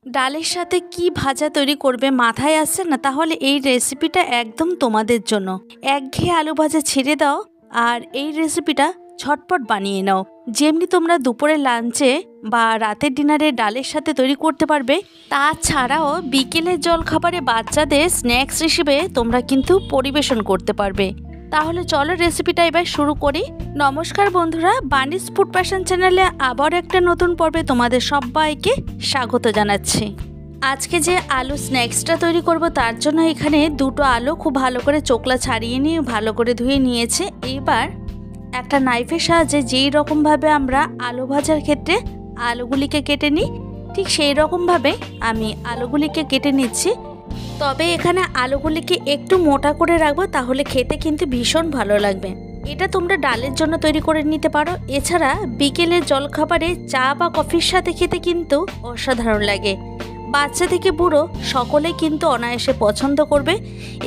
ডালের সাথে কি ভাজা তৈরি করবে মাথায় আসছে না? তাহলে এই রেসিপিটা একদম তোমাদের জন্য। একঘেয়ে আলু ভাজা ছেড়ে দাও আর এই রেসিপিটা ঝটপট বানিয়ে নাও। যেমনি তোমরা দুপুরে লাঞ্চে বা রাতের ডিনারে ডালের সাথে তৈরি করতে পারবে, তাছাড়াও বিকেলের জলখাবারে বাচ্চাদের স্ন্যাক্স হিসেবে তোমরা কিন্তু পরিবেশন করতে পারবে। তাহলে চলো রেসিপিটা এবার শুরু করি। নমস্কার বন্ধুরা, বানিস ফুড প্যাশন চ্যানেলে আবার একটা নতুন পর্বে তোমাদের সবাইকে স্বাগত জানাচ্ছি। আজকে যে আলু স্ন্যাক্সটা তৈরি করব তার জন্য এখানে দুটো আলু খুব ভালো করে চোকলা ছাড়িয়ে নিয়ে ভালো করে ধুয়ে নিয়েছে। এবার একটা নাইফের সাহায্যে যেই রকমভাবে আমরা আলু ভাজার ক্ষেত্রে আলুগুলিকে কেটে নিই, ঠিক সেই রকমভাবে আমি আলুগুলিকে কেটে নিচ্ছি। তবে এখানে আলুগুলিকে একটু মোটা করে রাখবো, তাহলে খেতে কিন্তু ভীষণ ভালো লাগবে। এটা তোমরা ডালের জন্য তৈরি করে নিতে পারো। এছাড়া বিকেলের জলখাবারে চা বা কফির সাথে খেতে কিন্তু অসাধারণ লাগে। বাচ্চা থেকে বুড়ো সকলেই কিন্তু অনায়াসে পছন্দ করবে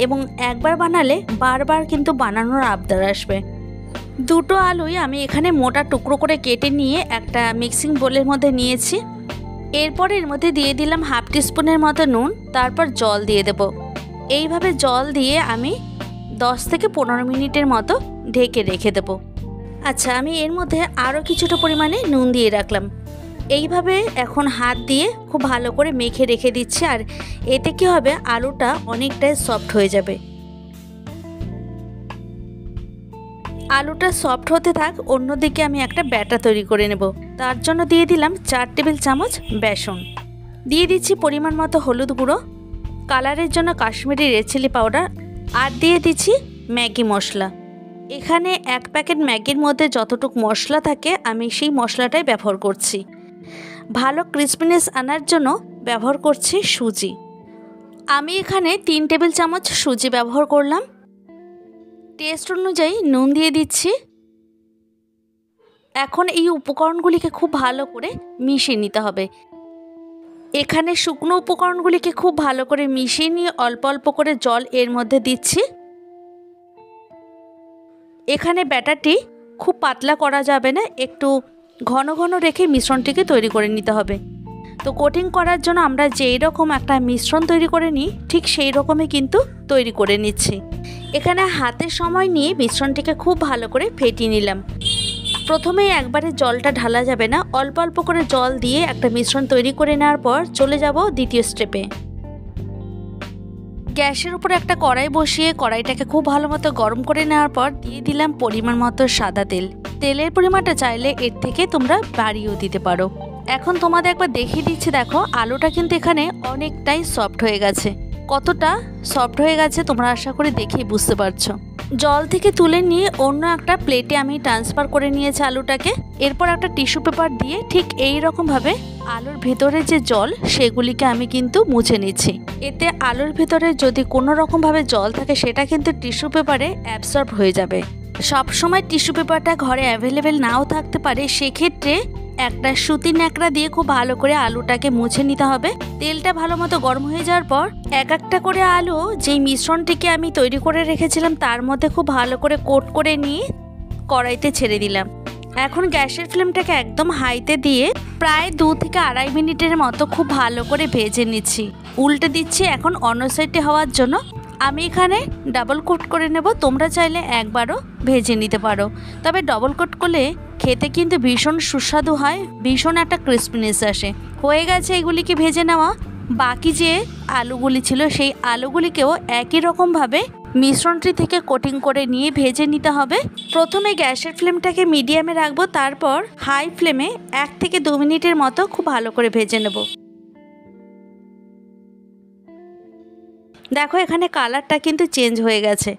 এবং একবার বানালে বারবার কিন্তু বানানোর আবদার আসবে। দুটো আলুই আমি এখানে মোটা টুকরো করে কেটে নিয়ে একটা মিক্সিং বোলের মধ্যে নিয়েছি। এরপর এর মধ্যে দিয়ে দিলাম হাফ টিস্পুনের মতো নুন, তারপর জল দিয়ে দেব। এইভাবে জল দিয়ে আমি 10 থেকে 15 মিনিটের মতো ঢেকে রেখে দেব। আচ্ছা, আমি এর মধ্যে আরও কিছুটা পরিমাণে নুন দিয়ে রাখলাম। এইভাবে এখন হাত দিয়ে খুব ভালো করে মেখে রেখে দিচ্ছি, আর এতে কী হবে, আলুটা অনেকটাই সফট হয়ে যাবে। আলুটা সফট হতে থাক, অন্যদিকে আমি একটা ব্যাটার তৈরি করে নেব। তার জন্য দিয়ে দিলাম 4 টেবিল চামচ বেসন, দিয়ে দিচ্ছি পরিমাণ মতো হলুদ গুঁড়ো, কালারের জন্য কাশ্মীরি রেড চিলি পাউডার, আর দিয়ে দিচ্ছি ম্যাগি মশলা। এখানে 1 প্যাকেট ম্যাগির মধ্যে যতটুকু মশলা থাকে আমি সেই মশলাটাই ব্যবহার করছি। ভালো ক্রিসপিনেস আনার জন্য ব্যবহার করছি সুজি। আমি এখানে 3 টেবিল চামচ সুজি ব্যবহার করলাম। টেস্ট অনুযায়ী নুন দিয়ে দিচ্ছি। এখন এই উপকরণগুলিকে খুব ভালো করে মিশিয়ে নিতে হবে। এখানে শুকনো উপকরণগুলিকে খুব ভালো করে মিশিয়ে নিয়ে অল্প অল্প করে জল এর মধ্যে দিচ্ছি। এখানে ব্যাটারটি খুব পাতলা করা যাবে না, একটু ঘন ঘন রেখে মিশ্রণটিকে তৈরি করে নিতে হবে। তো কোটিং করার জন্য আমরা যেই রকম একটা মিশ্রণ তৈরি করে নিই, ঠিক সেই রকমই কিন্তু তৈরি করে নিচ্ছি। এখানে হাতে সময় নিয়ে মিশ্রণটিকে খুব ভালো করে ফেটিয়ে নিলাম। প্রথমেই একবারে জলটা ঢালা যাবে না, অল্প অল্প করে জল দিয়ে একটা মিশ্রণ তৈরি করে নেওয়ার পর চলে যাব দ্বিতীয় স্টেপে। গ্যাসের উপর একটা কড়াই বসিয়ে কড়াইটাকে খুব ভালো মতো গরম করে নেওয়ার পর দিয়ে দিলাম পরিমাণ মতো সাদা তেল। তেলের পরিমাণটা চাইলে এর থেকে তোমরা বাড়িয়েও দিতে পারো। এখন তোমাদের একবার দেখিয়ে দিচ্ছি, দেখো আলুটা কিন্তু এখানে অনেকটাই সফট হয়ে গেছে। কতটা সফট হয়ে গেছে তোমরা আশা করি দেখেই বুঝতে পারছো। জল থেকে তুলে নিয়ে অন্য একটা প্লেটে আমি ট্রান্সফার করে নিয়েছি আলুটাকে। এরপর একটা টিস্যু পেপার দিয়ে ঠিক এই রকমভাবে আলুর ভেতরে যে জল সেগুলিকে আমি কিন্তু মুছে নিচ্ছি। এতে আলুর ভেতরে যদি কোনো রকমভাবে জল থাকে সেটা কিন্তু টিস্যু পেপারে অ্যাবসর্ব হয়ে যাবে। সবসময় টিস্যু পেপারটা ঘরে অ্যাভেলেবেল নাও থাকতে পারে, সেক্ষেত্রে একটা সুতি ন্যাকড়া দিয়ে খুব ভালো করে আলুটাকে মুছে নিতে হবে। তেলটা ভালো মতো গরম হয়ে যাওয়ার পর এক একটা করে আলু যেই মিশ্রণটিকে আমি তৈরি করে রেখেছিলাম তার মধ্যে খুব ভালো করে কোট করে নিয়ে কড়াইতে ছেড়ে দিলাম। এখন গ্যাসের ফ্লেমটাকে একদম হাইতে দিয়ে প্রায় 2 থেকে 2.5 মিনিটের মতো খুব ভালো করে ভেজে নিচ্ছি। উল্টে দিচ্ছি এখন অন্য সাইডে হওয়ার জন্য। আমি এখানে ডাবল কোট করে নেব, তোমরা চাইলে একবারও ভেজে নিতে পারো। তবে ডবল কোট করলে খেতে কিন্তু ভীষণ সুস্বাদু হয়, ভীষণ একটা ক্রিসপিনেস আসে। হয়ে গেছে এগুলিকে ভেজে নেওয়া। বাকি যে আলুগুলি ছিল সেই আলুগুলিকেও একই রকমভাবে মিশ্রণটি থেকে কোটিং করে নিয়ে ভেজে নিতে হবে। প্রথমে গ্যাসের ফ্লেমটাকে মিডিয়ামে রাখবো, তারপর হাই ফ্লেমে 1 থেকে 2 মিনিটের মতো খুব ভালো করে ভেজে নেব। দেখো এখানে কালারটা কিন্তু চেঞ্জ হয়ে গেছে।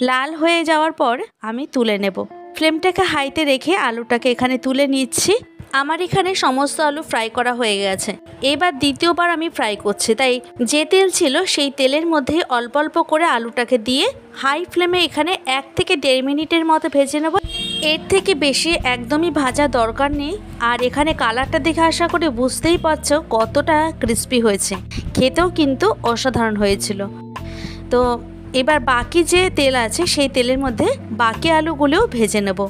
লাল হয়ে যাওয়ার পর আমি তুলে নেব। ফ্লেমটাকে হাইতে রেখে আলুটাকে এখানে তুলে নিচ্ছি। আমার এখানে সমস্ত আলু ফ্রাই করা হয়ে গেছে। এবার দ্বিতীয়বার আমি ফ্রাই করছি, তাই যে তেল ছিল সেই তেলের মধ্যে অল্প অল্প করে আলুটাকে দিয়ে হাই ফ্লেমে এখানে 1 থেকে 1.5 মিনিটের মতো ভেজে নেব। এর থেকে বেশি একদমই ভাজা দরকার নেই। আর এখানে কালারটা দেখে আশা করি বুঝতেই পারছো কতটা ক্রিস্পি হয়েছে, খেতেও কিন্তু অসাধারণ হয়েছিল। তো এবার বাকি যে তেল আছে সেই তেলের মধ্যে বাকি আলুগুলোও ভেজে নেব।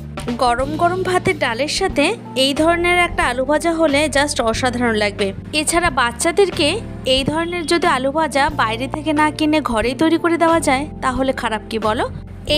গরম গরম ভাতের ডালের সাথে এই ধরনের একটা আলু ভাজা হলে জাস্ট অসাধারণ লাগবে। এছাড়া বাচ্চাদেরকে এই ধরনের যদি আলু ভাজা বাইরে থেকে না কিনে ঘরেই তৈরি করে দেওয়া যায় তাহলে খারাপ কি বলো?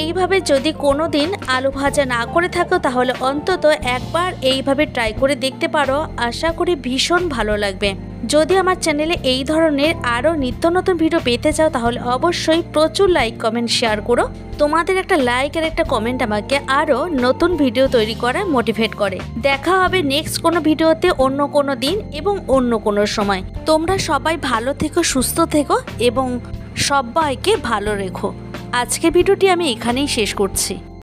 এইভাবে যদি কোনো দিন আলু ভাজা না করে থাকো তাহলে অন্তত একবার এইভাবে ট্রাই করে দেখতে পারো, আশা করি ভীষণ ভালো লাগবে। যদি আমার চ্যানেলে এই ধরনের আরও নিত্য নতুন ভিডিও পেতে চাও তাহলে অবশ্যই প্রচুর লাইক কমেন্ট শেয়ার করো। তোমাদের একটা লাইক আর একটা কমেন্ট আমাকে আরও নতুন ভিডিও তৈরি করার মোটিভেট করে। দেখা হবে নেক্সট কোনো ভিডিওতে অন্য কোনো দিন এবং অন্য কোনো সময়। তোমরা সবাই ভালো থেকো, সুস্থ থেকো এবং সবাইকে ভালো রেখো। আজকের ভিডিওটি আমি এখানেই শেষ করছি।